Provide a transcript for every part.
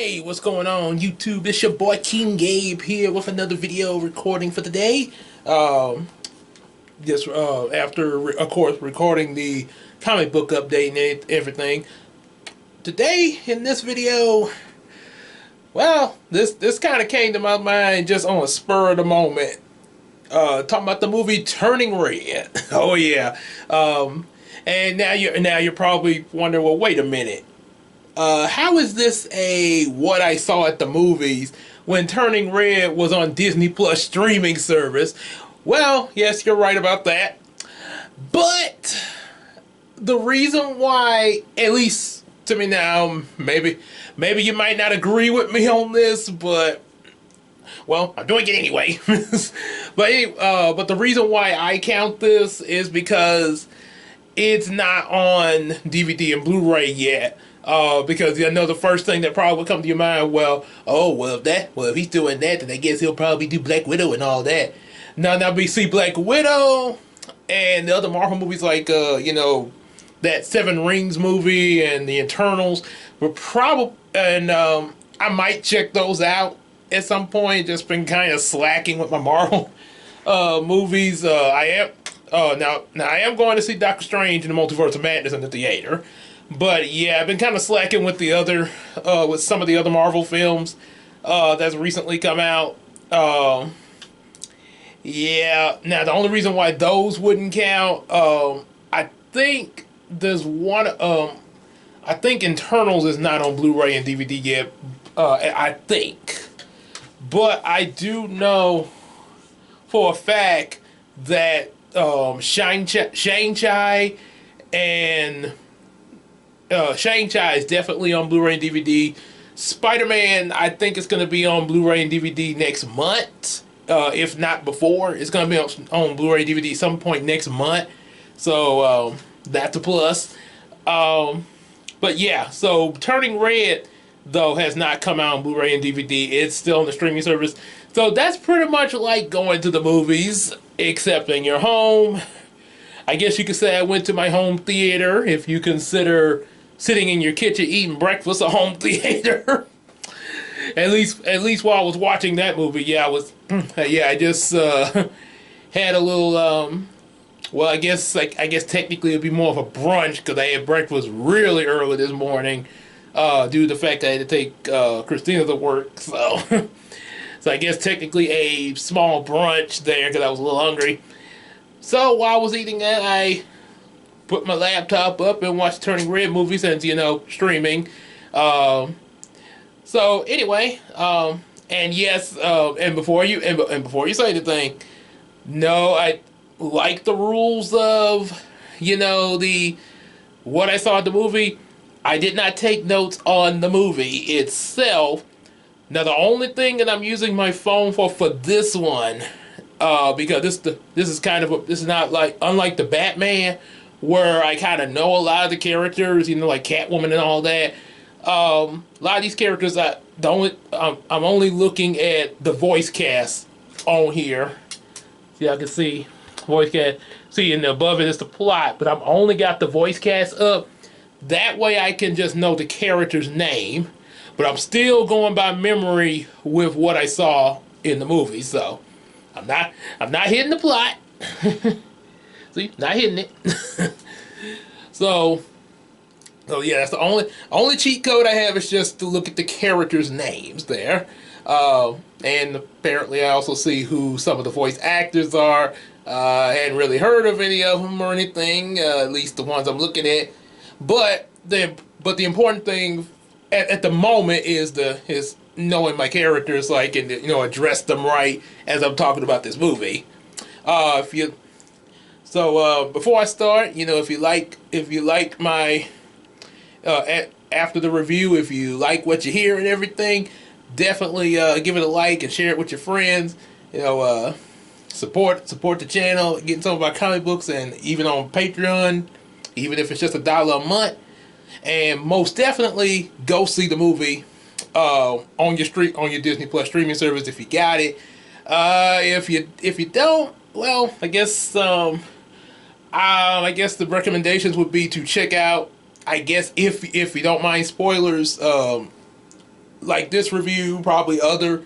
Hey, what's going on YouTube? It's your boy King Gabe here with another video recording for today. Just after, of course, recording the comic book update and everything. Today, in this video, well, this kind of came to my mind just on a spur of the moment. Talking about the movie Turning Red. Oh yeah. And now you're probably wondering, well, wait a minute. How is this a what I saw at the movies when Turning Red was on Disney Plus streaming service? Well, yes, you're right about that. But the reason why, at least to me now, maybe you might not agree with me on this, but well, I'm doing it anyway. But the reason why I count this is because it's not on DVD and Blu-ray yet. Because I know the first thing that probably would come to your mind, if he's doing that, then I guess he'll probably do Black Widow and all that. Now we see Black Widow and the other Marvel movies like, that Seven Rings movie and the Eternals were I might check those out at some point. Just been kind of slacking with my Marvel movies. I am going to see Doctor Strange in the Multiverse of Madness in the theater. But yeah, I've been kind of slacking with with some of the other Marvel films that's recently come out. Yeah, now the only reason why those wouldn't count, I think there's one. I think Internals is not on Blu-ray and DVD yet. I think, but I do know for a fact that Shang-Chi and Shang-Chi is definitely on Blu-ray and DVD. Spider-Man, I think it's going to be on Blu-ray and DVD next month. If not before, it's going to be on Blu-ray and DVD some point next month. So, that's a plus. But yeah, so Turning Red, though, has not come out on Blu-ray and DVD. It's still on the streaming service. So that's pretty much like going to the movies, except in your home. I guess you could say I went to my home theater, if you consider sitting in your kitchen eating breakfast a home theater. at least while I was watching that movie, I just had a little well, I guess technically it'd be more of a brunch because I had breakfast really early this morning due to the fact that I had to take Christina to work. So so I guess technically a small brunch there because I was a little hungry. So while I was eating that, I put my laptop up and watched Turning Red movie since, streaming. So anyway, and yes, and before you say anything, no, I like the rules of, what I saw at the movie. I did not take notes on the movie itself. Now the only thing that I'm using my phone for this one, because this is not like, unlike the Batman, where I kind of know a lot of the characters, like Catwoman and all that. A lot of these characters, I'm only looking at the voice cast on here. See, I can see voice cast. See, and above it is the plot, but I've only got the voice cast up. That way, I can just know the character's name, but I'm still going by memory with what I saw in the movie. So I'm not hitting the plot. See, not hitting it. So yeah, that's the only cheat code I have is just to look at the characters' names there. And apparently I also see who some of the voice actors are. I hadn't really heard of any of them or anything, at least the ones I'm looking at. But the important thing at the moment is knowing my characters, like, and address them right as I'm talking about this movie. Before I start, if you like my after the review, if you like what you hear and everything, definitely give it a like and share it with your friends. Support the channel, getting some of our comic books, and even on Patreon, even if it's just $1 a month. And most definitely go see the movie on your Disney Plus streaming service if you got it. If you don't, well, I guess the recommendations would be to check out, I guess, if you don't mind spoilers, like this review, probably other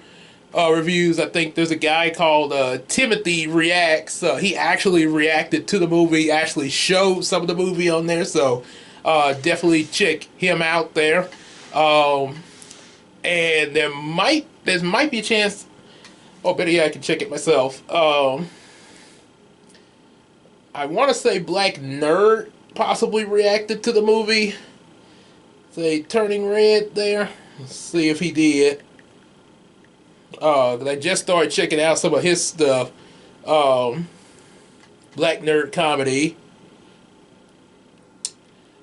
reviews. I think there's a guy called Timothy Reacts. He actually reacted to the movie, actually showed some of the movie on there. So definitely check him out there. And there might be a chance. Oh, better yet, I can check it myself. I want to say Black Nerd possibly reacted to the movie. Say Turning Red there. Let's see if he did. 'Cause I just started checking out some of his stuff. Black Nerd Comedy.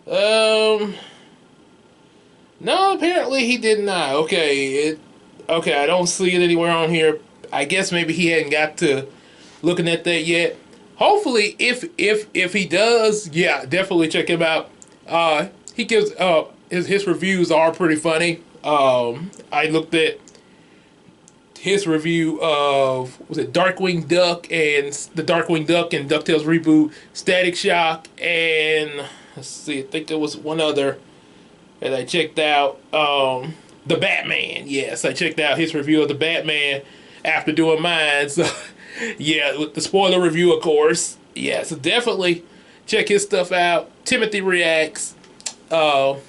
No, apparently he did not. Okay, okay, I don't see it anywhere on here. I guess maybe he hadn't got to looking at that yet. Hopefully, if he does, yeah, definitely check him out. He gives his reviews are pretty funny. I looked at his review of, was it Darkwing Duck and the Darkwing Duck and DuckTales reboot, Static Shock, and let's see, I think there was one other that I checked out. The Batman. Yes, I checked out his review of the Batman after doing mine. So yeah, with the spoiler review, of course. Yeah, so definitely check his stuff out. Timothy Reacts. Also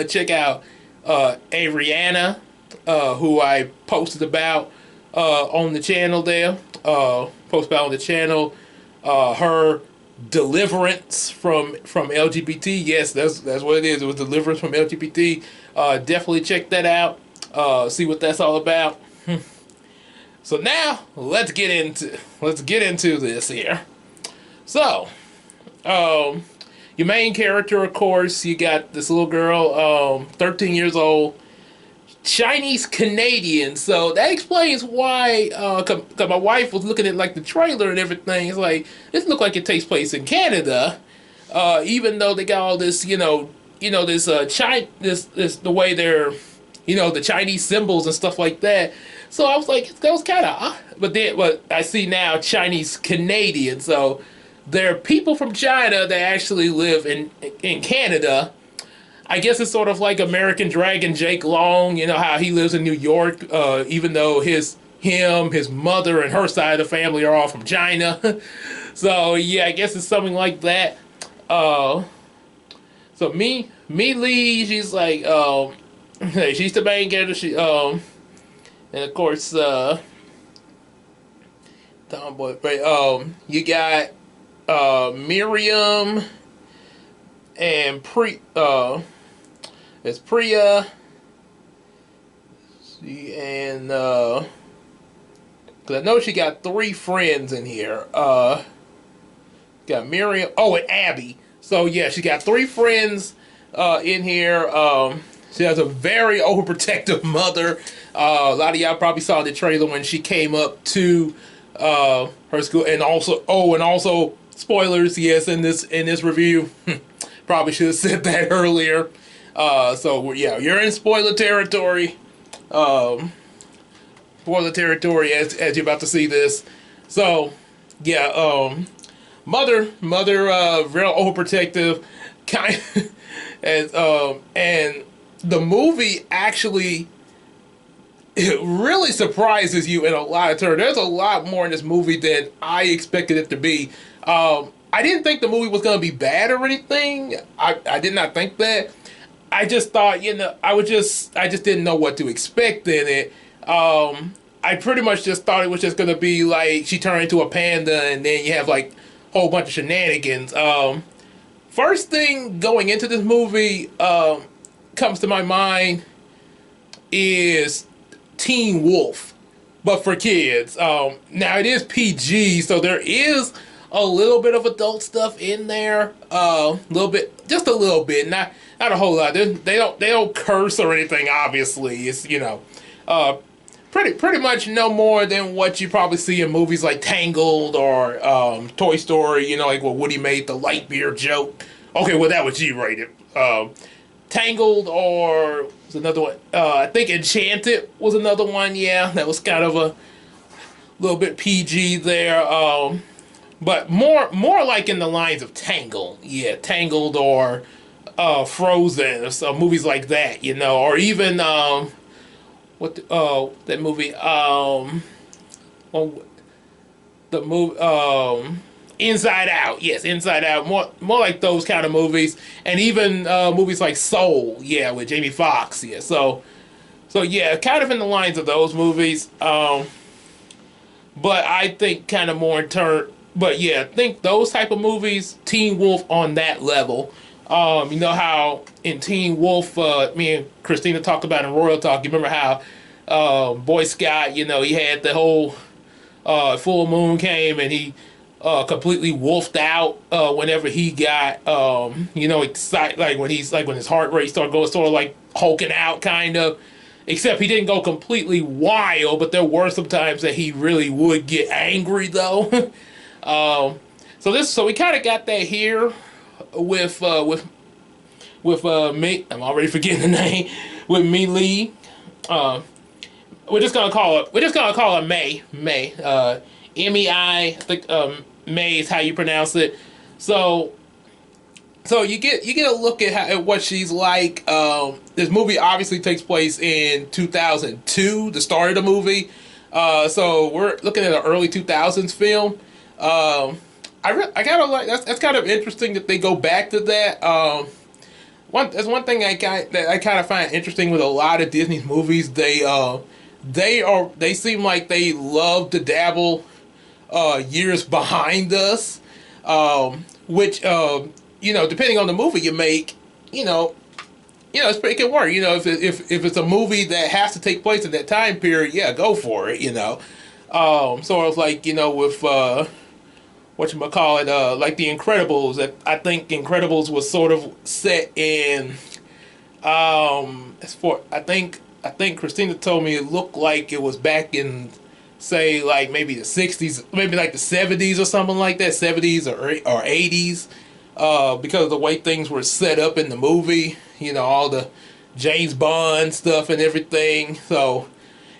check out Ariana, who I posted about on the channel there. Posted about on the channel her deliverance from LGBT. Yes, that's what it is. It was deliverance from LGBT. Definitely check that out. See what that's all about. So now let's get into this here. So, your main character, of course, you got this little girl, 13 years old, Chinese Canadian. So that explains why. Cause my wife was looking at like the trailer and everything. It's like this look like it takes place in Canada, even though they got all this, this this the way they're, the Chinese symbols and stuff like that. So I was like, that was kind of, but I see now Chinese Canadian. So there are people from China that actually live in Canada. I guess it's sort of like American Dragon Jake Long, how he lives in New York, even though his mother and her side of the family are all from China. So yeah, I guess it's something like that. So Mi Lee, she's like, she's the main character. And of course, Tomboy, right? You got Miriam and it's Priya. See, and cause I know she got 3 friends in here. Got Miriam. Oh, and Abby. So yeah, she got 3 friends in here. She has a very overprotective mother. A lot of y'all probably saw the trailer when she came up to her school, and also spoilers. Yes, in this review, probably should have said that earlier. So yeah, you're in spoiler territory. Spoiler territory as you're about to see this. So yeah, mother, real overprotective, kind, and the movie actually, it really surprises you in a lot of terms. There's a lot more in this movie than I expected it to be. I didn't think the movie was going to be bad or anything. I did not think that. I just thought, I just didn't know what to expect in it. I pretty much just thought it was just going to be like she turned into a panda and then you have like a whole bunch of shenanigans. First thing going into this movie comes to my mind is Teen Wolf, but for kids. Now it is PG, so there is a little bit of adult stuff in there. Just a little bit, not a whole lot. They don't curse or anything. Obviously, it's pretty much no more than what you probably see in movies like Tangled or Toy Story. Like when Woody made the light beer joke. Okay, well that was G-rated. Tangled, or was another one. I think Enchanted was another one. Yeah, that was kind of a little bit PG there. But more like in the lines of Tangled. Yeah, Tangled or Frozen, or movies like that, you know, or even that movie well, the movie Inside Out. Yes, Inside Out. More like those kind of movies, and even movies like Soul. Yeah, with Jamie Foxx. Yeah, so yeah, kind of in the lines of those movies. But I think kind of more in turn. But yeah, I think those type of movies, Teen Wolf on that level. You know how in Teen Wolf, me and Christina talked about in Royal Talk. You remember how Boy Scout, you know, he had the whole full moon came and he completely wolfed out whenever he got you know, excited, like when his heart rate started going sort of like hulking out kind of. Except he didn't go completely wild, but there were some times that he really would get angry though. So we kind of got that here with me. I'm already forgetting the name. With Me Lee. We're just gonna call her May. MEI. I think May is how you pronounce it. So you get a look at what she's like. This movie obviously takes place in 2002, the start of the movie. So we're looking at an early 2000s film. I kind of like that's kind of interesting that they go back to that. That's one thing that I kind of find interesting with a lot of Disney movies. They seem like they love to dabble years behind us, which you know, depending on the movie you make, you know, it can work. You know, if it's a movie that has to take place in that time period, yeah, go for it. You know, sort of like, you know, with whatchamacallit, like The Incredibles. That I think Incredibles was sort of set in I think Christina told me it looked like it was back in, say, like maybe the 60s, maybe like the 70s or something like that, 70s or 80s. Because of the way things were set up in the movie, you know, all the James Bond stuff and everything. So,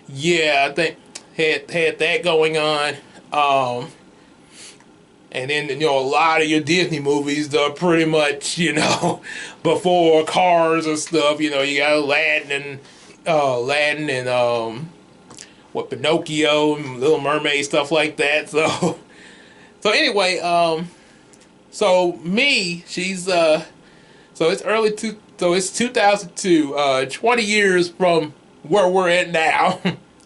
yeah, I think had that going on. And then, you know, a lot of your Disney movies are pretty much, you know, before Cars and stuff. You know, you got Aladdin and Pinocchio and Little Mermaid, stuff like that. So anyway, so Me, she's so it's 2002, 20 years from where we're at now.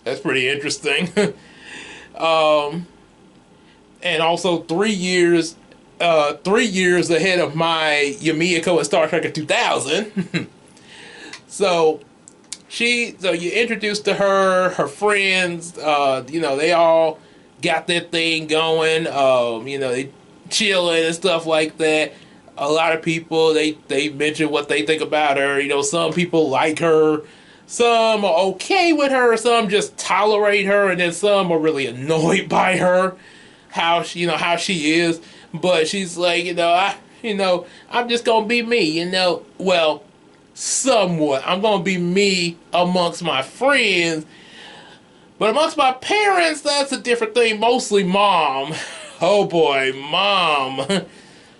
That's pretty interesting. And also 3 years ahead of my Yumiko in Star Trek in 2000. So you introduced to her friends, you know, they all got their thing going, you know, they chilling and stuff like that. A lot of people, they mention what they think about her. You know, some people like her, some are okay with her, some just tolerate her, and then some are really annoyed by her, how she is. But she's like, I'm just gonna be me, you know. Well, somewhat. I'm gonna be me amongst my friends, but amongst my parents, that's a different thing. Mostly mom. Oh boy, mom.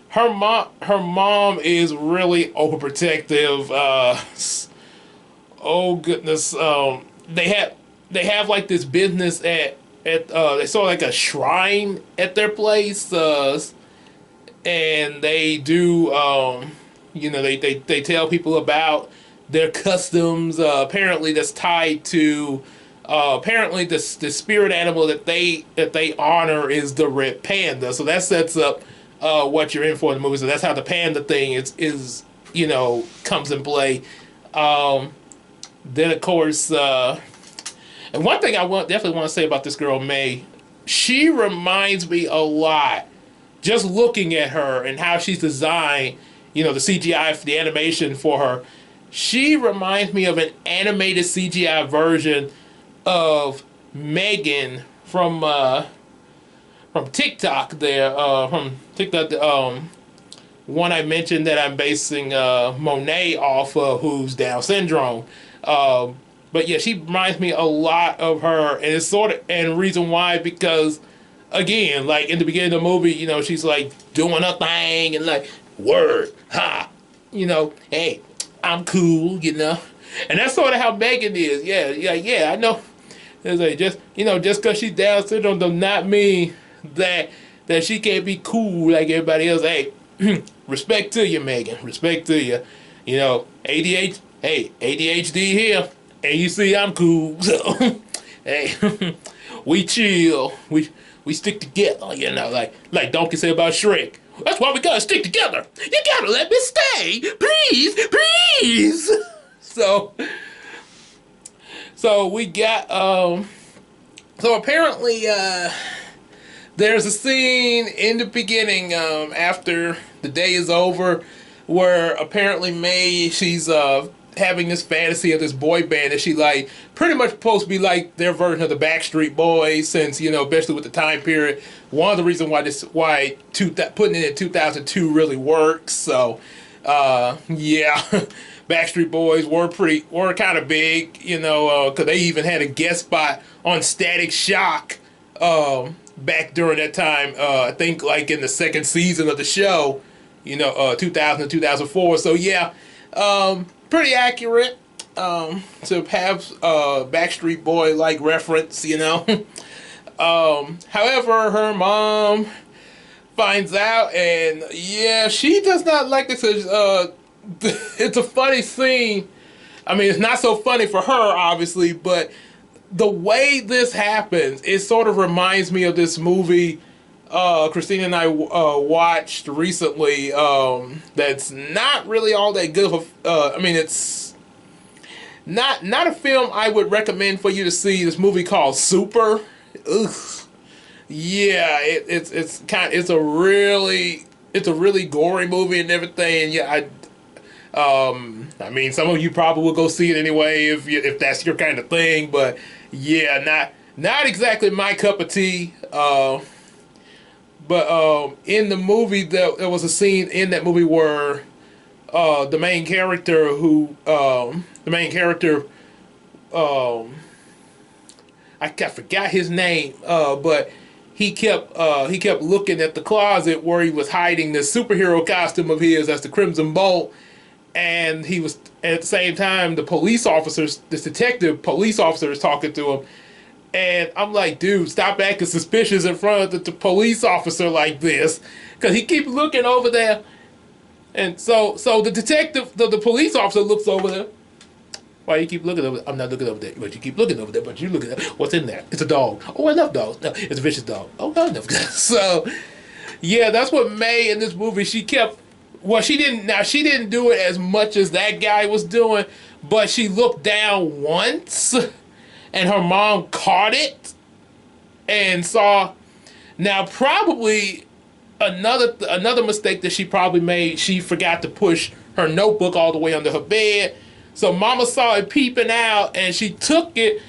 Her mom is really overprotective. Oh goodness. They have like this business at they sort of like a shrine at their place, and they do they tell people about their customs. Apparently that's tied to apparently the spirit animal that they honor is the red panda. So that sets up what you're in for in the movie. So that's how the panda thing is comes in play. Then of course, and one thing I definitely want to say about this girl May, she reminds me a lot, just looking at her and how she's designed, the CGI, the animation for her. She reminds me of an animated CGI version of Megan from TikTok. From TikTok, one I mentioned that I'm basing Monet off of, who's Down syndrome. But yeah, she reminds me a lot of her, and it's and reason why, because again, like in the beginning of the movie, she's like doing her thing and like word, ha, hey, I'm cool, and that's sort of how Megan is. Yeah. I know. It's like just because she's Down syndrome does not mean that she can't be cool like everybody else. Hey, respect to you, Megan. Respect to you. ADHD. Hey, ADHD here, and you see I'm cool. So, hey, we chill. We stick together. Like Donkey said about Shrek. That's why we gotta stick together. You gotta let me stay, please, please. So we got so apparently there's a scene in the beginning after the day is over where apparently May, she's having this fantasy of this boy band that she like pretty much supposed to be like their version of the Backstreet Boys, since especially with the time period. One of the reasons why putting it in 2002 really works. So yeah. Backstreet Boys were kind of big, because they even had a guest spot on Static Shock back during that time. I think like in the second season of the show, 2000 to 2004. So yeah, pretty accurate to have Backstreet Boy like reference, However, her mom finds out, and yeah, she does not like this. It's a funny scene. I mean, it's not so funny for her, obviously, but the way this happens, it sort of reminds me of this movie Christina and I watched recently. That's not really all that good of a. I mean, it's not a film I would recommend for you to see. This movie called Super. Ugh. Yeah, it's a really gory movie and everything. And yeah, I mean, some of you probably will go see it anyway if that's your kind of thing. But yeah, not exactly my cup of tea. But in the movie, there was a scene in that movie where the main character, I forgot his name, but he kept looking at the closet where he was hiding this superhero costume of his as the Crimson Bolt. And he was, at the same time, this detective police officer is talking to him. And I'm like, dude, stop acting suspicious in front of the police officer like this. Because he keeps looking over there. And so the detective, the police officer looks over there. Why you keep looking over there? I'm not looking over there, but you keep looking over there, but you look at what's in there. It's a dog. Oh, enough dogs. No, it's a vicious dog. Oh, not enough. So, yeah, that's what May in this movie, she didn't do it as much as that guy was doing, but she looked down once and her mom caught it and saw. Now, probably another mistake that she probably made, she forgot to push her notebook all the way under her bed. So mama saw it peeping out and she took it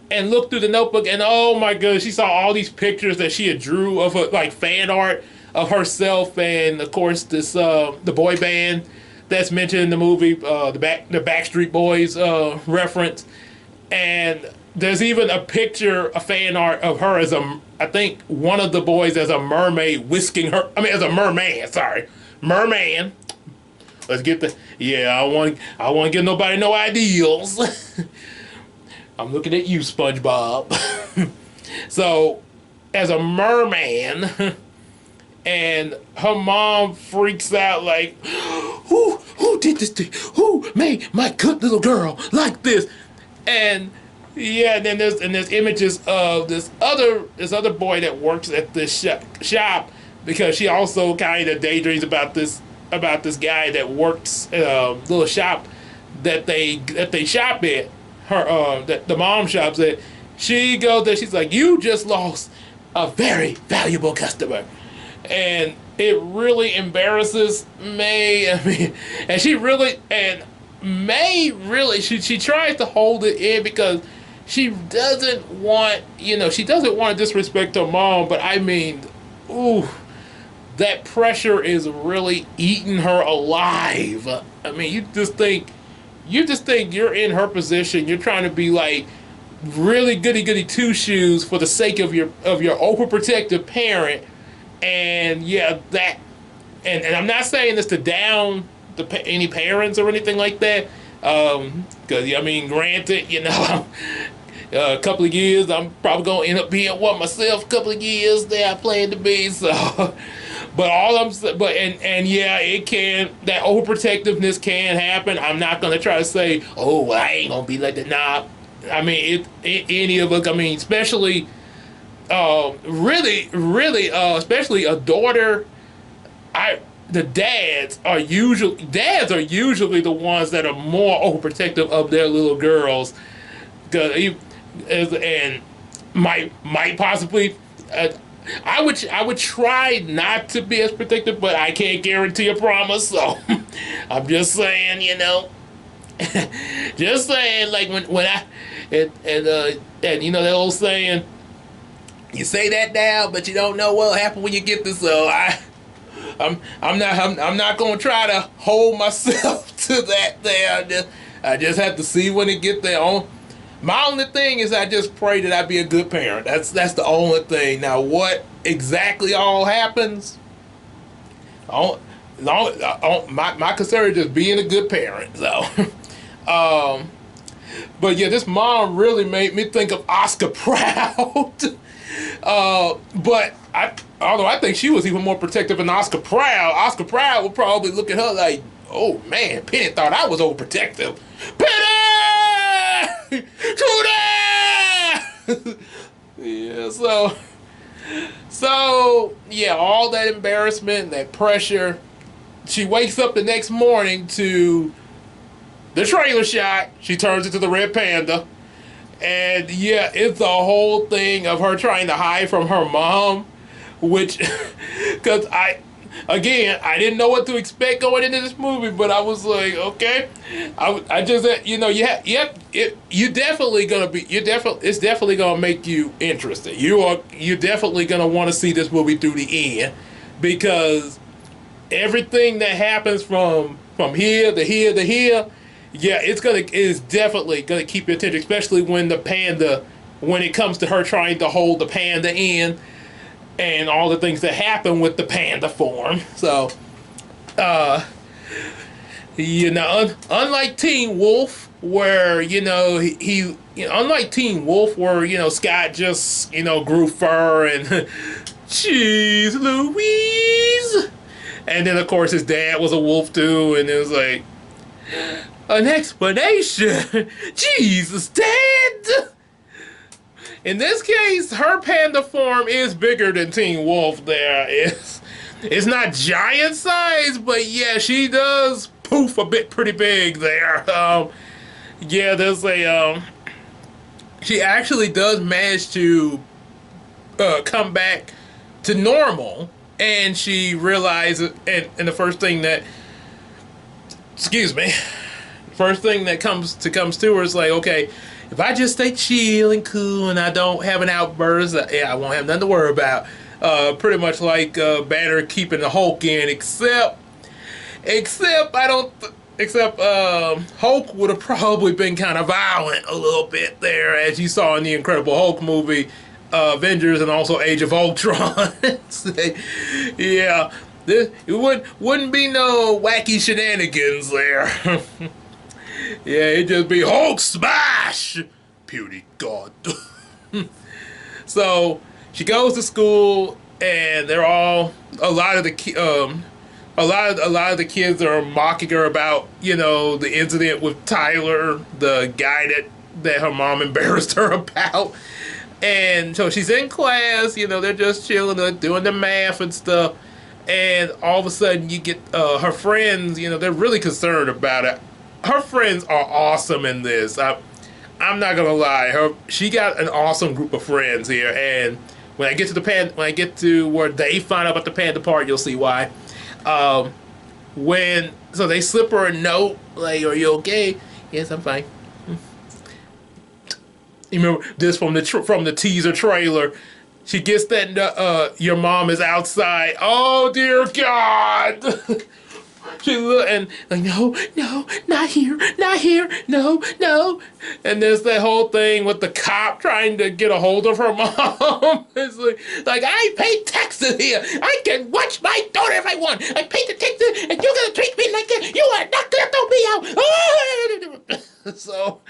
and looked through the notebook, and oh my goodness, she saw all these pictures that she had drew of her, like fan art of herself, and of course this the boy band that's mentioned in the movie, the Backstreet Boys reference. And there's even a fan art of her as I think one of the boys as a mermaid whisking her. I mean, as a merman. Sorry, merman. Let's get I want to give nobody no ideals. I'm looking at you, SpongeBob. So, as a merman. And her mom freaks out like, who did this to you? Who made my good little girl like this? And yeah, then there's images of this other boy that works at this shop, because she also kind of daydreams about this guy that works at a little shop that they shop at. That the mom shops at. She goes there. She's like, you just lost a very valuable customer. And it really embarrasses May. I mean, May really, she tries to hold it in because she doesn't want to disrespect her mom, but I mean, ooh, that pressure is really eating her alive. I mean, you just think you're in her position. You're trying to be like really goody two shoes for the sake of your overprotective parent. And yeah, and I'm not saying this to down any parents or anything like that. Because I mean, granted, you know, a couple of years, I'm probably gonna end up being one myself. A couple of years there, I plan to be. So, but and yeah, it can, that overprotectiveness can happen. I'm not gonna try to say, oh, well, I ain't gonna be like that. Nah, I mean, any of us. I mean, especially, really, especially a daughter. The dads are usually the ones that are more overprotective of their little girls, and might possibly. I would try not to be as protective, but I can't guarantee a promise. So I'm just saying, you know, just saying, like when I and you know that old saying, you say that now, but you don't know what'll happen when you get this. So I'm not gonna try to hold myself to that there. I just have to see when it get there. My only thing is I just pray that I be a good parent. That's the only thing. Now what exactly all happens? My concern is just being a good parent. So, but yeah, this mom really made me think of Oscar Proud. But although I think she was even more protective than Oscar Proud would probably look at her like, oh man, Penny thought I was overprotective. Penny! Trudy! Yeah, so yeah, all that embarrassment, that pressure. She wakes up the next morning to the trailer shot. She turns into the red panda. And yeah, it's a whole thing of her trying to hide from her mom, which, because I didn't know what to expect going into this movie, but I was like, okay, I just, you know, it's definitely gonna make you interested. You're definitely gonna want to see this movie through the end, because everything that happens from here to here to here. Yeah, it's definitely gonna keep your attention, especially when it comes to her trying to hold the panda in, and all the things that happen with the panda form. So, you know, unlike Teen Wolf, where you know unlike Teen Wolf, where you know Scott just grew fur and jeez Louise, and then of course his dad was a wolf too, and it was like, an explanation? Jesus, Dad! In this case, her panda form is bigger than Teen Wolf there. It's not giant size, but yeah, she does poof a bit pretty big there. Yeah, there's she actually does manage to come back to normal, and she realizes, and the first thing that, excuse me, first thing that comes to her is like, okay, if I just stay chill and cool and I don't have an outburst, I won't have nothing to worry about. Pretty much like Banner keeping the Hulk in, except Hulk would have probably been kind of violent a little bit there, as you saw in the Incredible Hulk movie, Avengers, and also Age of Ultron. Yeah, it wouldn't be no wacky shenanigans there. Yeah, it'd just be Hulk smash, puny god. So she goes to school, and they're all a lot of the kids are mocking her about the incident with Tyler, the guy that her mom embarrassed her about. And so she's in class, they're just chilling, they're doing the math and stuff, and all of a sudden you get her friends, they're really concerned about it. Her friends are awesome in this. I'm not gonna lie. She got an awesome group of friends here, and when I get to where they find out about the panda part, you'll see why. So they slip her a note like, "Are you okay?" "Yes, I'm fine." You remember this from the teaser trailer? She gets that your mom is outside. Oh dear God! She look and like, no, no, not here, not here, no, no. And there's that whole thing with the cop trying to get a hold of her mom. It's like I pay taxes here. I can watch my daughter if I want. I pay the taxes, and you're gonna treat me like that. You are not gonna throw me out. So,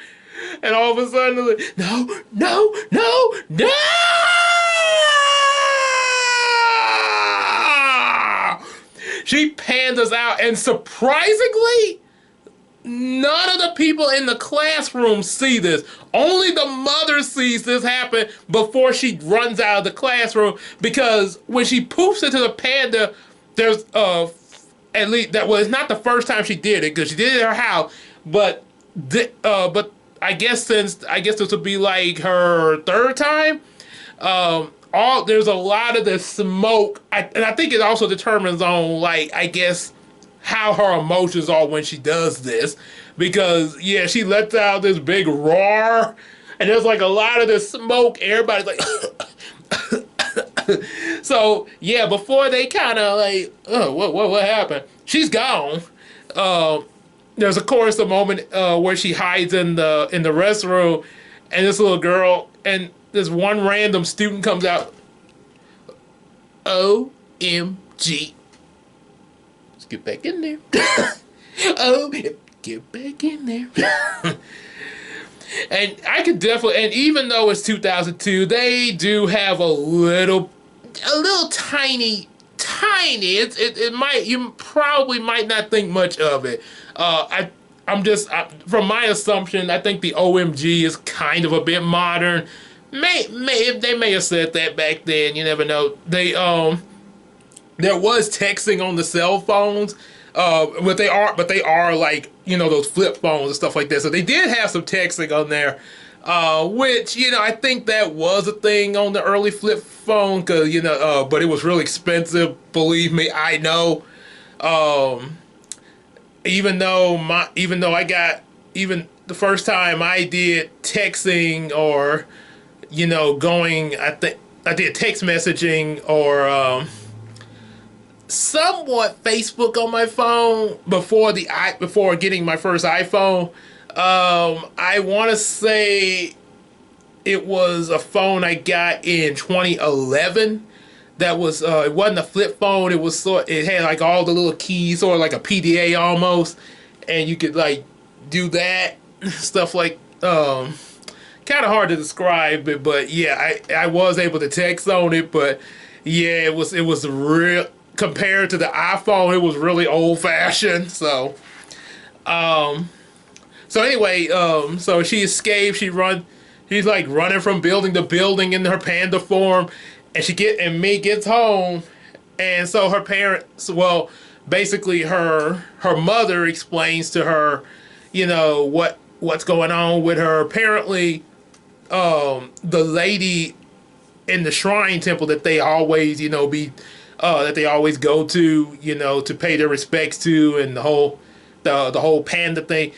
and all of a sudden, like, no, no, no, no. She pandas out, and surprisingly, none of the people in the classroom see this. Only the mother sees this happen before she runs out of the classroom, because when she poofs into the panda, there's at least that was not the first time she did it, because she did it at her house, but I guess this would be like her third time. There's a lot of the smoke, and I think it also determines on, like, I guess, how her emotions are when she does this, because yeah, she lets out this big roar, and there's like a lot of the smoke. Everybody's like, so yeah, before they kind of like, oh, what happened? She's gone. There's of course a moment where she hides in the restroom, and this little girl and this one random student comes out. OMG. Let's get back in there. Oh, get back in there. And I could definitely, and even though it's 2002, they do have a little tiny, it might, you probably might not think much of it. From my assumption, I think the OMG is kind of a bit modern. They may have said that back then. You never know. There was texting on the cell phones, but they are like, you know, those flip phones and stuff like that. So they did have some texting on there, which, you know, I think that was a thing on the early flip phone, because, you know, but it was really expensive. Believe me, I know. Even though the first time I did texting, or, you know, I think I did text messaging or somewhat Facebook on my phone before getting my first iPhone. I want to say it was a phone I got in 2011. That was it wasn't a flip phone. It had like all the little keys, sort of like a PDA almost, and you could like do that stuff like kind of hard to describe it, but yeah, I was able to text on it, but yeah, it was real compared to the iPhone. It was really old fashioned. So anyway, so she escaped. She's like running from building to building in her panda form, and Meg gets home, and so her parents, well, basically her mother explains to her, you know, what's going on with her. Apparently, the lady in the shrine temple that they always, you know, that they always go to, you know, to pay their respects to, and the whole panda thing.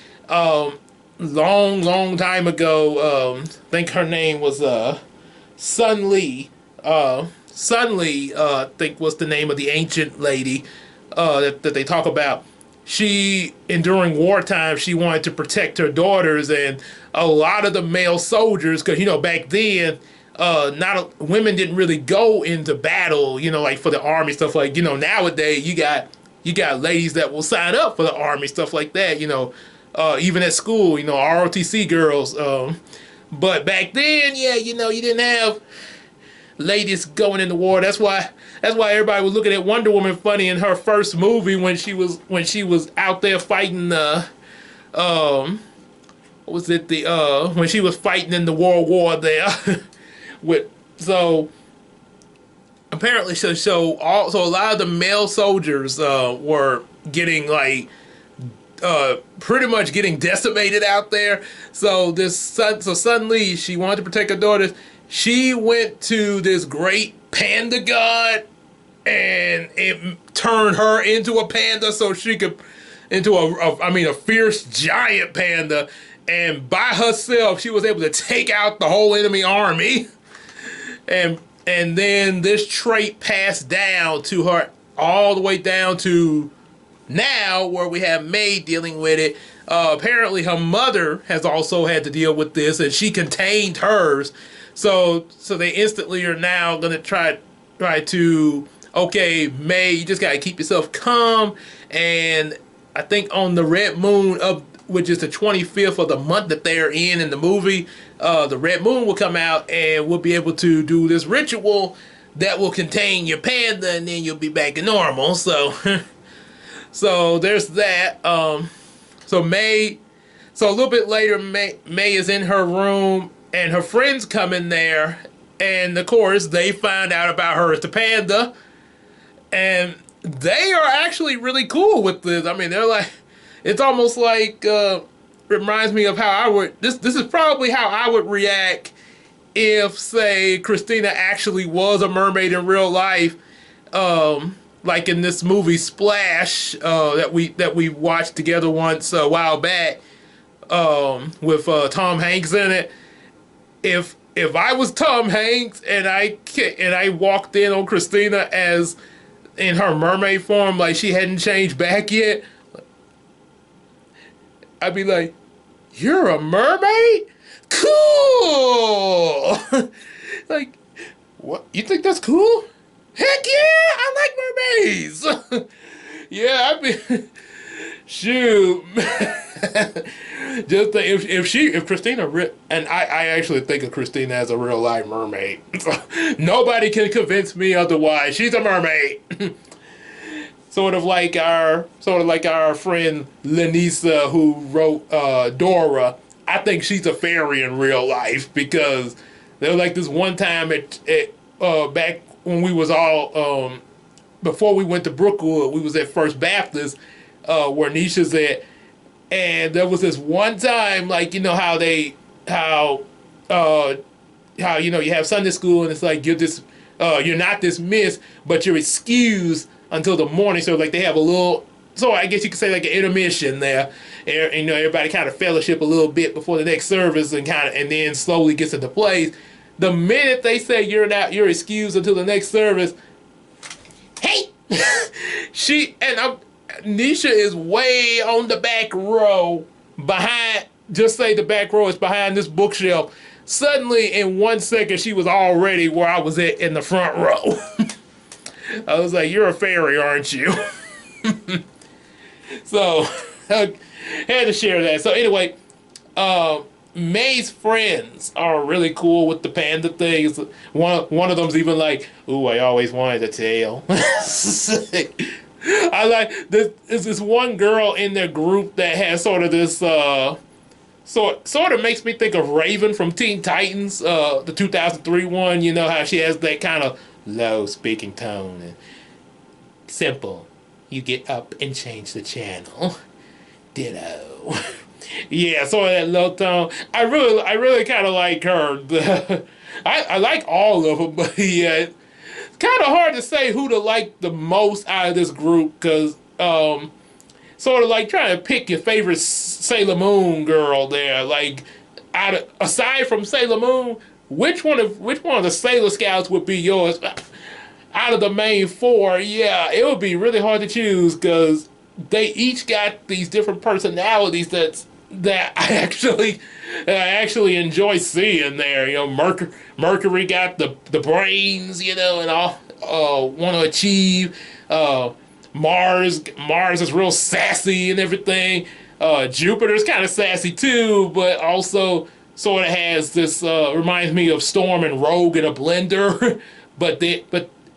Long time ago, I think her name was Sun Lee. Sun Lee, I think was the name of the ancient lady that they talk about. During wartime, she wanted to protect her daughters, and a lot of the male soldiers, because, you know, back then, women didn't really go into battle, you know, like for the army, stuff like, you know, nowadays you got ladies that will sign up for the army, stuff like that, you know, even at school, you know, ROTC girls. But back then, yeah, you know, you didn't have ladies going into war. That's why everybody was looking at Wonder Woman funny in her first movie when she was out there fighting when she was fighting in the World War there. Apparently so a lot of the male soldiers were getting like pretty much getting decimated out there. So Sun Lee, she wanted to protect her daughters. She went to this great panda god, and it turned her into a panda, so she could a fierce giant panda, and by herself she was able to take out the whole enemy army. And then this trait passed down to her all the way down to now where we have May dealing with it. Apparently her mother has also had to deal with this, and she contained hers. So they instantly are now gonna try to, okay, May, you just gotta keep yourself calm. And I think on the red moon of, which is the 25th of the month that they're in the movie, the red moon will come out and we'll be able to do this ritual that will contain your panda, and then you'll be back to normal. So so there's that. So May, so a little bit later, May is in her room, and her friends come in there, and of course they find out about her as the panda, and they are actually really cool with this. I mean, they're like, it's almost like reminds me of how I would. This is probably how I would react if, say, Christina actually was a mermaid in real life. Like in this movie Splash that we watched together once a while back, with Tom Hanks in it. If I was Tom Hanks and I walked in on Christina as in her mermaid form, like she hadn't changed back yet, I'd be like, "You're a mermaid? Cool!" Like, what? You think that's cool? Heck yeah! I like mermaids! Yeah, I mean, shoot. Just if Christina, and I actually think of Christina as a real life mermaid. Nobody can convince me otherwise. She's a mermaid. Sort of like our friend Lenisa, who wrote Dora. I think she's a fairy in real life, because there was like this one time at back when we was all before we went to Brookwood, we was at First Baptist, where Nisha's at, and there was this one time, like, you know how you know you have Sunday school and it's like you're not dismissed, but you're excused until the morning. So like they have a little, so I guess you could say like an intermission there, and you know everybody kind of fellowship a little bit before the next service, and then slowly gets into place. The minute they say you're excused until the next service, hey, Nisha is way on the back row behind. Just say the back row is behind this bookshelf. Suddenly, in 1 second, she was already where I was at in the front row. I was like, "You're a fairy, aren't you?" So I had to share that. So anyway, May's friends are really cool with the panda things. One of them's even like, "Ooh, I always wanted a tail." I like this one girl in their group that has sort of this sort of makes me think of Raven from Teen Titans, the 2003 one. You know how she has that kind of low speaking tone and simple. You get up and change the channel. Ditto. Yeah, sort of that low tone. I really kind of like her. I like all of them, but yeah, it's kind of hard to say who to like the most out of this group, because sort of like trying to pick your favorite Sailor Moon girl there. Like, aside from Sailor Moon, which one of the Sailor Scouts would be yours? Out of the main four, yeah, it would be really hard to choose, because they each got these different personalities that I actually enjoy seeing there. You know, Mercury got the brains, you know, and all want to achieve. Mars is real sassy and everything. Jupiter's kind of sassy too, but also sort of has this reminds me of Storm and Rogue in a blender, but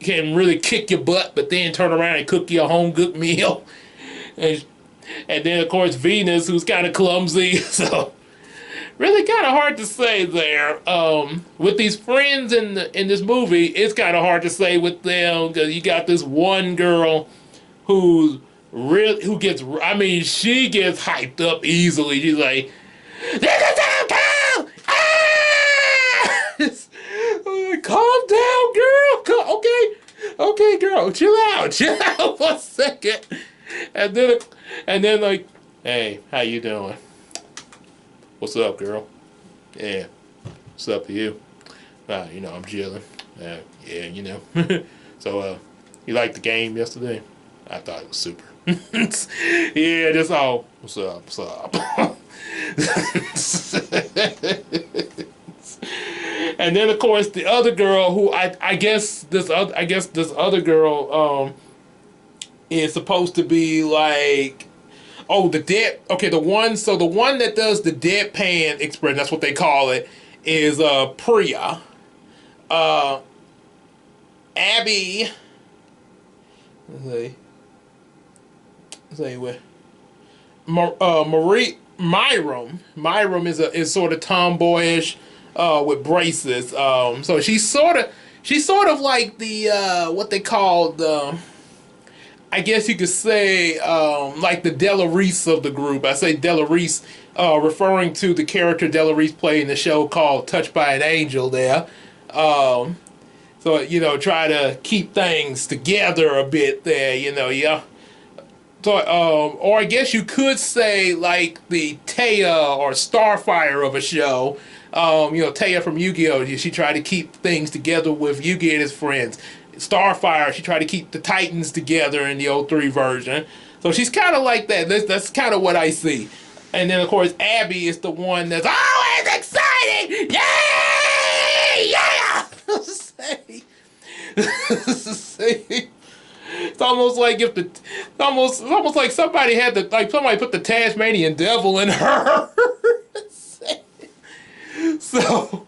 can really kick your butt, but then turn around and cook you a home cooked meal. And then of course Venus, who's kind of clumsy. So really kind of hard to say there. With these friends in this movie, it's kind of hard to say with them, because you got this one girl who gets, I mean, she gets hyped up easily. She's like, "This is how come! Ah!" Calm down, girl. Okay, girl, chill out for a second. And then like, "Hey, how you doing? What's up, girl? Yeah, what's up to you? You know, I'm chilling. Yeah, you know." So, you liked the game yesterday? I thought it was super. Yeah, just all, what's up, what's up? And then of course the other girl who I guess this other girl is supposed to be like, oh, the dead, okay, the one, so the one that does the deadpan expression, that's what they call it, is Priya. uh Abby, let's say what, Marie Myram is sort of tomboyish, with braces. So she's sort of like the what they call the, I guess you could say, like the Della Reese of the group. I say Della Reese, referring to the character Della Reese played in the show called Touched by an Angel. There, so try to keep things together a bit there. Yeah. So, or I guess you could say like the Taya or Starfire of a show. Taya from Yu-Gi-Oh! She tried to keep things together with Yu-Gi and his friends. Starfire, she tried to keep the Titans together in the '03 version. So she's kind of like that. That's kind of what I see. And then of course Abby is the one that's always exciting. Yay! Yeah! Say. It's almost like it's almost like somebody put the Tasmanian devil in her. so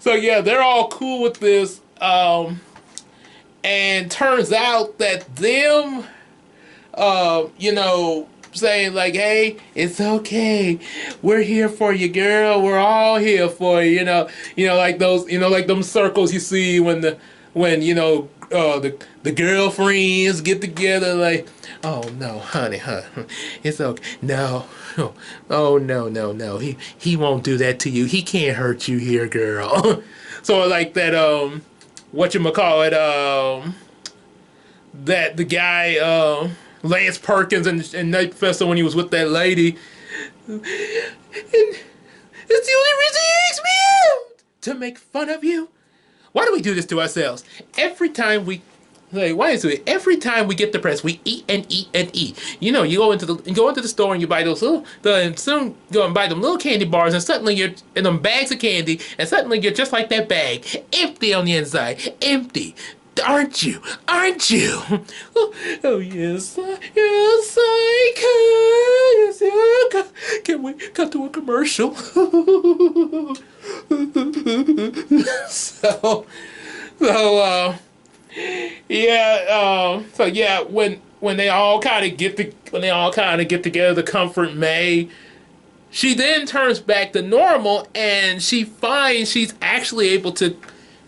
yeah, they're all cool with this. And turns out that them, saying like, hey, it's okay, we're here for you, girl, we're all here for you, like those, like them circles you see when the girlfriends get together, like, oh no, honey, it's okay, no, oh no, he won't do that to you, he can't hurt you here, girl. So like that, whatchamacallit, that the guy, Lance Perkins and Night Professor, when he was with that lady, and it's the only reason he asked me out, to make fun of you. Why do we do this to ourselves? Every time we, like, why is it? Every time we get depressed, we eat and eat and eat. You go into the store and you buy those little, and soon go and buy them little candy bars, and suddenly you're in them bags of candy, and suddenly you're just like that bag, empty on the inside, empty. Aren't you? Aren't you? Oh yes, yes I can. Yes I can. Can we cut to a commercial? so, yeah. When they all kind of get together to comfort May, she then turns back to normal, and she finds she's actually able to,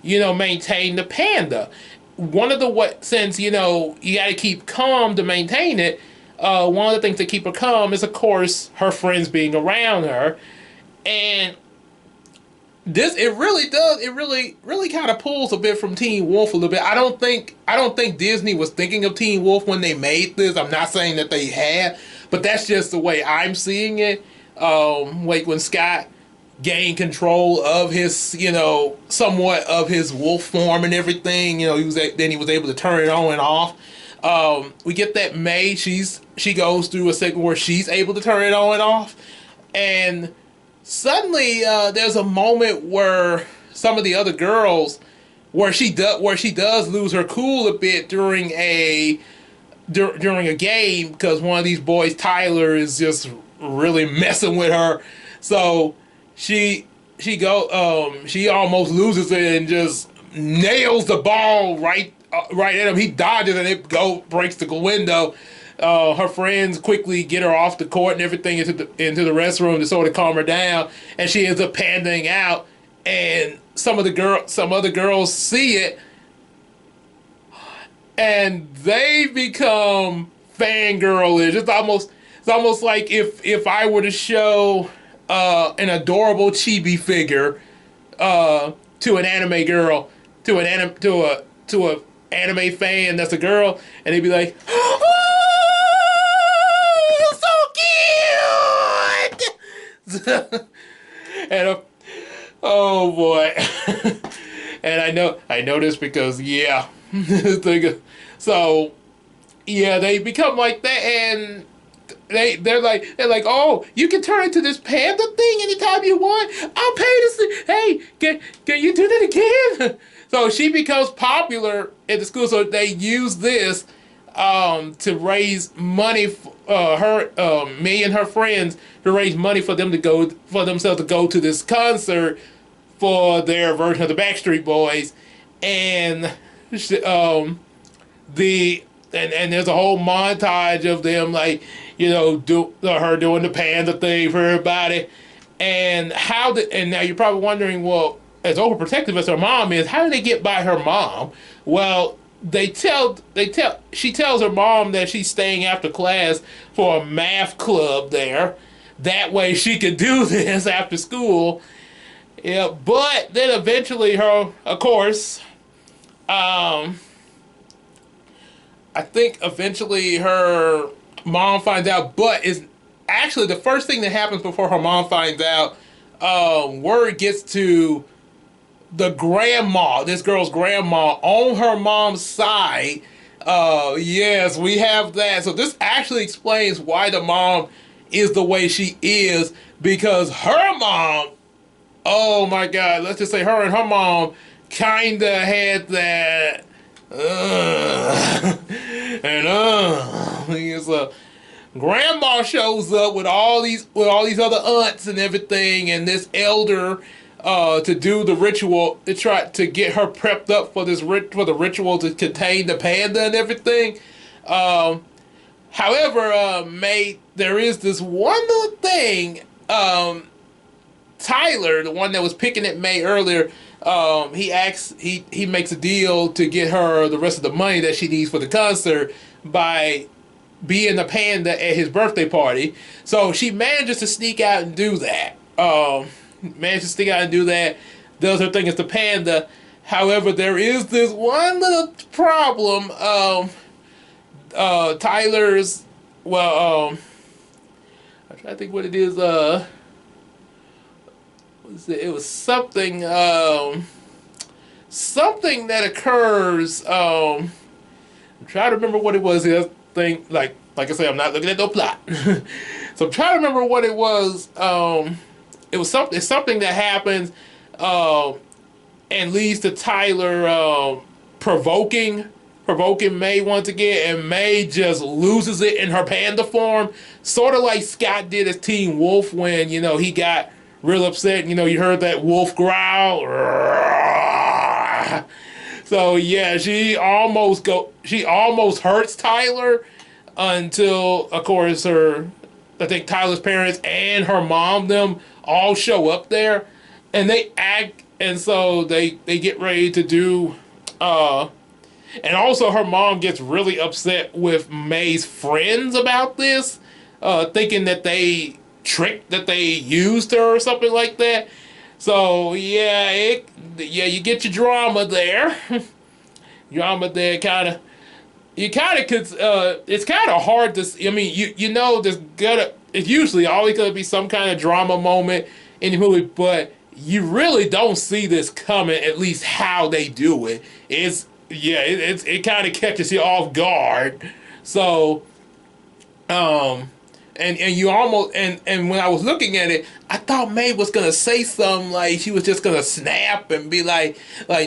maintain the panda. One of the since you got to keep calm to maintain it. One of the things to keep her calm is, of course, her friends being around her, and it really kind of pulls a bit from Teen Wolf a little bit. I don't think Disney was thinking of Teen Wolf when they made this. I'm not saying that they had, but that's just the way I'm seeing it. When Scott gained control of his, somewhat of his wolf form and everything, he was able to turn it on and off. We get that May, she goes through a segment where she's able to turn it on and off, and suddenly there's a moment where some of the other girls, where she does lose her cool a bit during a game, because one of these boys, Tyler, is just really messing with her. So she almost loses it and just nails the ball right at him. He dodges and it breaks the window. Her friends quickly get her off the court and everything into the restroom to sort of calm her down, and she ends up pandaing out. And some other girls see it, and they become fangirlish. It's almost like if I were to show an adorable chibi figure to an anime girl, to a anime fan that's a girl, and they'd be like, "Oh, so cute!" And oh boy, and I know this because so yeah, they become like that, and they're like, oh, you can turn into this panda thing anytime you want. I'll pay this. Hey, can you do that again? So she becomes popular at the school. So they use this to raise money. Me and her friends to raise money for them to go for themselves to go to this concert for their version of the Backstreet Boys, and the and there's a whole montage of them like her doing the panda thing for everybody, and and now you're probably wondering, well, as overprotective as her mom is, how did they get by her mom? Well, she tells her mom that she's staying after class for a math club there. That way she could do this after school. Yeah, but then eventually of course, I think eventually her mom finds out, but is actually the first thing that happens before her mom finds out. Word gets to the grandma, this girl's grandma, on her mom's side. Yes, we have that. So this actually explains why the mom is the way she is, because her mom, oh my God, let's just say her and her mom kinda had that. So grandma shows up with all these other aunts and everything, and this elder to do the ritual to try to get her prepped up for for the ritual to contain the panda and everything. However, May, there is this one little thing. Tyler, the one that was picking at May earlier, he makes a deal to get her the rest of the money that she needs for the concert by being a panda at his birthday party. So she manages to sneak out and do that. Does her thing as the panda. However, there is this one little problem. Tyler's, I'm trying to think what it is. It was something that occurs. I'm trying to remember what it was. The thing, like I say, I'm not looking at no plot. So I'm trying to remember what it was. It's something that happens and leads to Tyler provoking May once again, and May just loses it in her panda form, sort of like Scott did as Teen Wolf when he got real upset. You heard that wolf growl. So yeah, she almost hurts Tyler until, of course, I think Tyler's parents and her mom, them all show up there, and so they get ready to do. And also her mom gets really upset with May's friends about this, thinking that they used her or something like that. So yeah, you get your drama there. Kind of. It's kind of hard to. I mean, it's usually always gonna be some kind of drama moment in the movie, but you really don't see this coming. At least how they do it. It kind of catches you off guard. So, and you almost and when I was looking at it, I thought May was gonna say something like she was just gonna snap and be like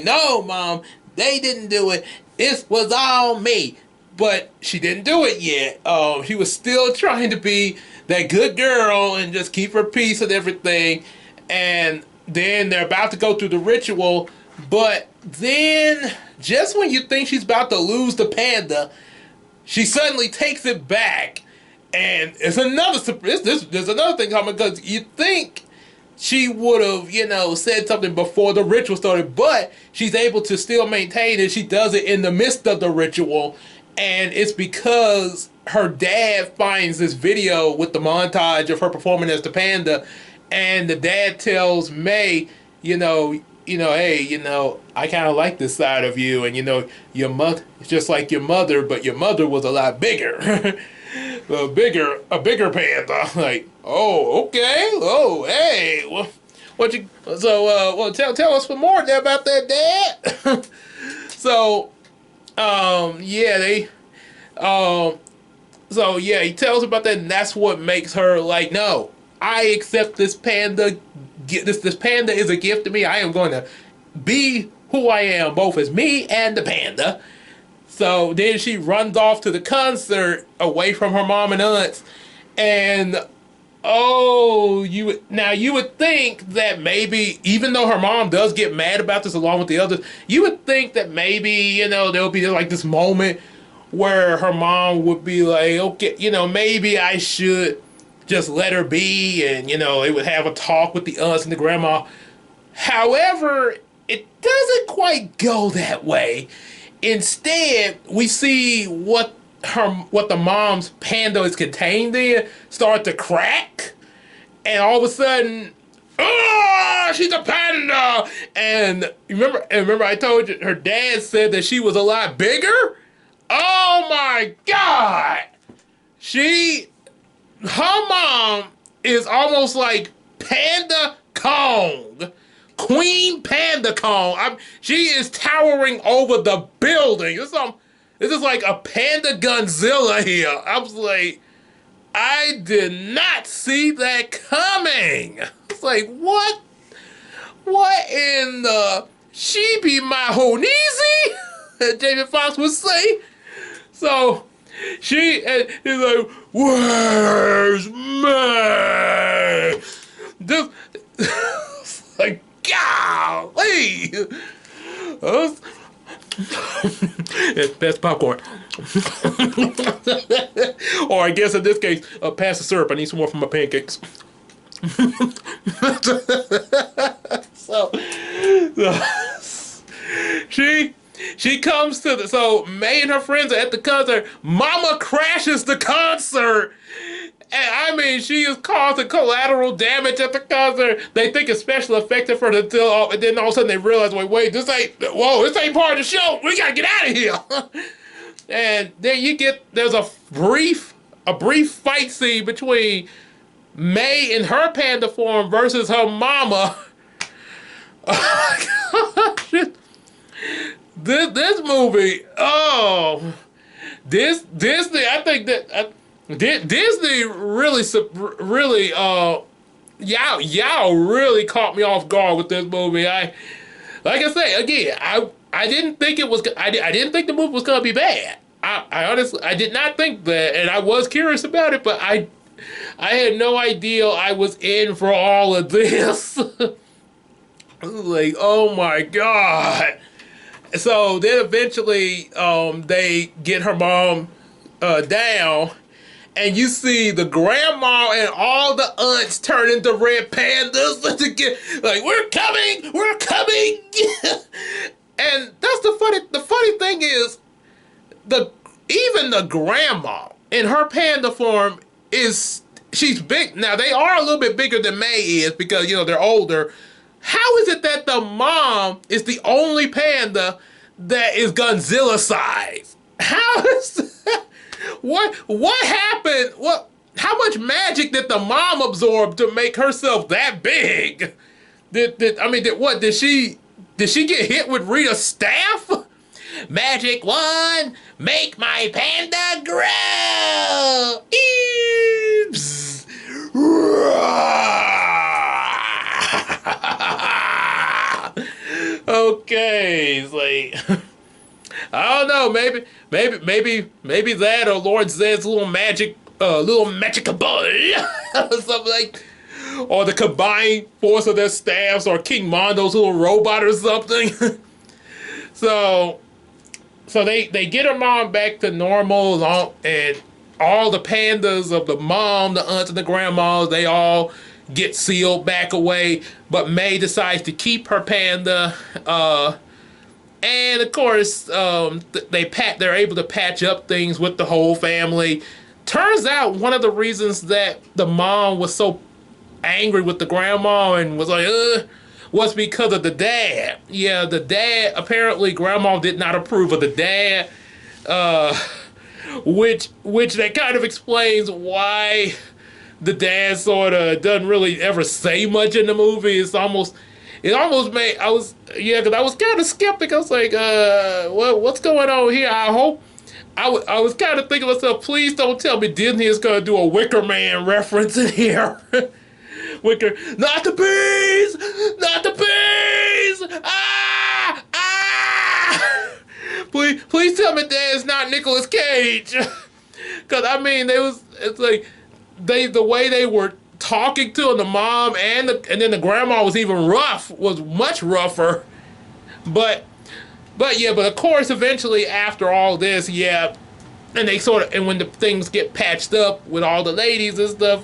no, mom, they didn't do it. It was all me. But she didn't do it yet. She was still trying to be that good girl and just keep her peace and everything. And then they're about to go through the ritual, but then just when you think she's about to lose the panda, she suddenly takes it back. And it's another there's another thing coming, because you think she would have, said something before the ritual started, but she's able to still maintain it. She does it in the midst of the ritual, and it's because her dad finds this video with the montage of her performing as the panda, and the dad tells May, hey, I kind of like this side of you, and your mother, just like your mother, but your mother was a lot bigger, a bigger panda. Like, oh, okay, oh, hey, tell us some more there about that, Dad. So, yeah, So yeah, he tells her about that, and that's what makes her like, no, I accept this panda. This panda is a gift to me. I am going to be who I am, both as me and the panda. So then she runs off to the concert away from her mom and aunts, and oh, you would think that maybe, even though her mom does get mad about this along with the others, you would think that maybe, there'll be like this moment where her mom would be like, okay, maybe I should just let her be, and they would have a talk with the aunts and the grandma. However, it doesn't quite go that way. Instead, we see what the mom's panda is contained in start to crack, and all of a sudden, oh, she's a panda. And remember I told you her dad said that she was a lot bigger. Oh my God, her mom is almost like Panda Kong. Queen Panda Kong. She is towering over the building. This is like a Panda Godzilla here. I was like, I did not see that coming. It's like, what? What in the she be my Honisi? As Jamie Foxx would say. So she's like, where's me? This like, golly. It's best popcorn. Or I guess in this case, pass the syrup. I need some more for my pancakes. so she comes to so May and her friends are at the concert. Mama crashes the concert. And I mean, she is causing collateral damage at the concert. They think it's special effects for the till, and then all of a sudden they realize, wait, this ain't part of the show. We gotta get out of here. And then there's a brief fight scene between May in her panda form versus her mama. Oh my God. This movie, Disney, I think that Disney really, y'all really caught me off guard with this movie. Like I say again, I didn't think I didn't think the movie was gonna be bad. I honestly, I did not think that, and I was curious about it, but I had no idea I was in for all of this. I was like, oh my God. So then eventually, they get her mom down, and you see the grandma and all the aunts turn into red pandas to get like, we're coming. And that's the funny thing is, even the grandma in her panda form she's big. Now they are a little bit bigger than May is because they're older. How is it that the mom is the only panda that is Godzilla size? How is what happened? How much magic did the mom absorb to make herself that big? Did she get hit with Rita's staff? Magic wand, make my panda grow. Eeps. Okay, it's like I don't know, maybe that or Lord Zed's little magic ball, something like, or the combined force of their staffs, or King Mondo's little robot or something. So they get her mom back to normal, and all the pandas of the mom, the aunts, and the grandmas, they all get sealed back away. But May decides to keep her panda, and of course, they're able to patch up things with the whole family. Turns out one of the reasons that the mom was so angry with the grandma and was like, was because of the dad. Yeah, the dad, apparently grandma did not approve of the dad, which that kind of explains why the dad sort of doesn't really ever say much in the movie. It almost made, because I was kind of skeptical. I was like, what's going on here? I I was kind of thinking to myself, please don't tell me Disney is going to do a Wicker Man reference in here. Wicker, not the bees! Not the bees! Ah! Ah! Please tell me that it's not Nicolas Cage. Cause I mean, it's like the way they were talking to him, the mom and then the grandma was even was much rougher. But yeah, but of course, eventually after all this, yeah, and and when the things get patched up with all the ladies and stuff,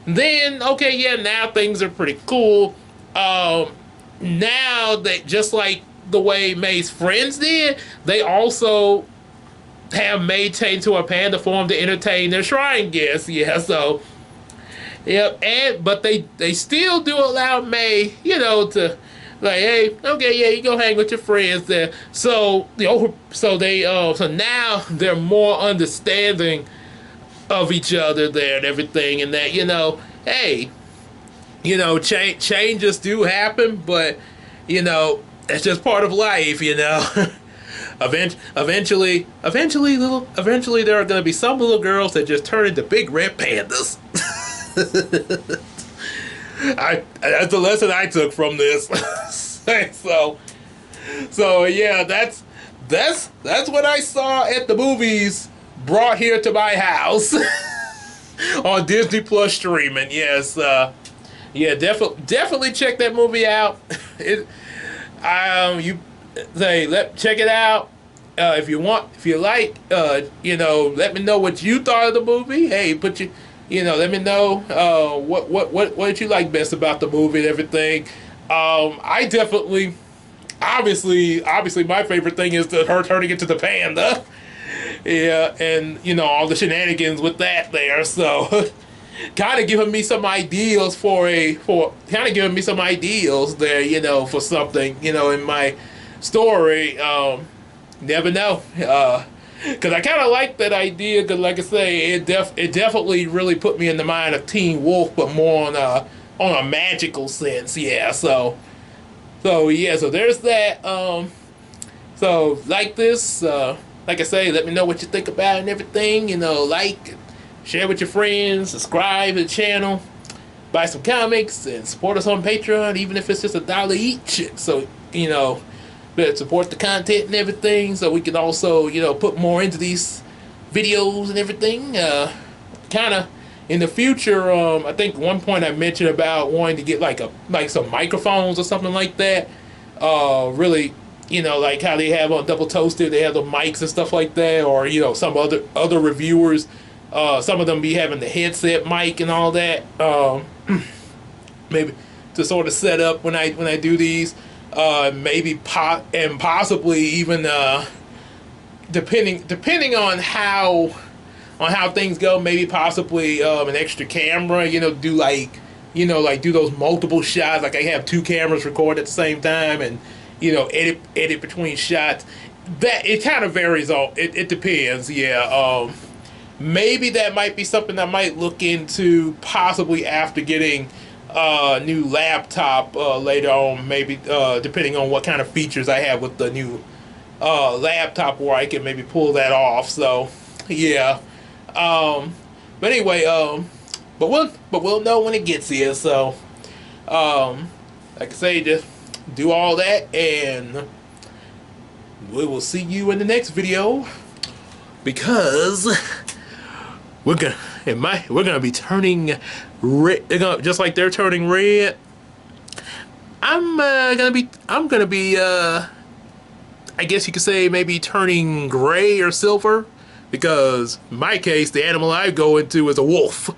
then okay, yeah, now things are pretty cool. Now they, just like the way May's friends did, they also have May chained to a panda form to entertain their shrine guests. Yeah, so yep, but they still do allow May, to like, hey, okay, yeah, you go hang with your friends there. So so now they're more understanding of each other there and everything, and that hey, changes do happen, but it's just part of life. Eventually there are going to be some little girls that just turn into big red pandas. That's the lesson I took from this. so yeah, that's what I saw at the movies, brought here to my house on Disney Plus streaming. Yes, yeah, definitely check that movie out. Check it out. If you like, let me know what you thought of the movie. Hey, let me know what you like best about the movie and everything. I definitely, obviously, my favorite thing is her turning into the panda. Yeah, and all the shenanigans with that there. So, kind of giving me some ideals there. For something in my story. Never know. Because I kind of like that idea. Because like I say, it definitely really put me in the mind of Teen Wolf, but more on a magical sense. Yeah. So yeah. So there's that. So like this. Like I say, let me know what you think about it and everything. Like, share with your friends, subscribe to the channel, buy some comics, and support us on Patreon, even if it's just $1 each. So better support the content and everything, so we can also put more into these videos and everything. Kind of in the future, I think one point I mentioned about wanting to get like some microphones or something like that. Really, like how they have on Double Toasted, they have the mics and stuff like that, or some other reviewers, some of them be having the headset mic and all that. Maybe to sort of set up when I do these. Maybe possibly even depending on how things go, maybe possibly an extra camera. Do do those multiple shots. Like I have 2 cameras record at the same time, and edit between shots. That it kind of varies. It depends. Yeah. Maybe that might be something I might look into possibly after getting new laptop later on, maybe depending on what kind of features I have with the new laptop, where I can maybe pull that off. So yeah, but anyway, but we'll know when it gets here. So like I say, just do all that, and we will see you in the next video, because we're gonna be turning red. Just like they're turning red. I'm gonna be I guess you could say maybe turning gray or silver, because in my case the animal I go into is a wolf.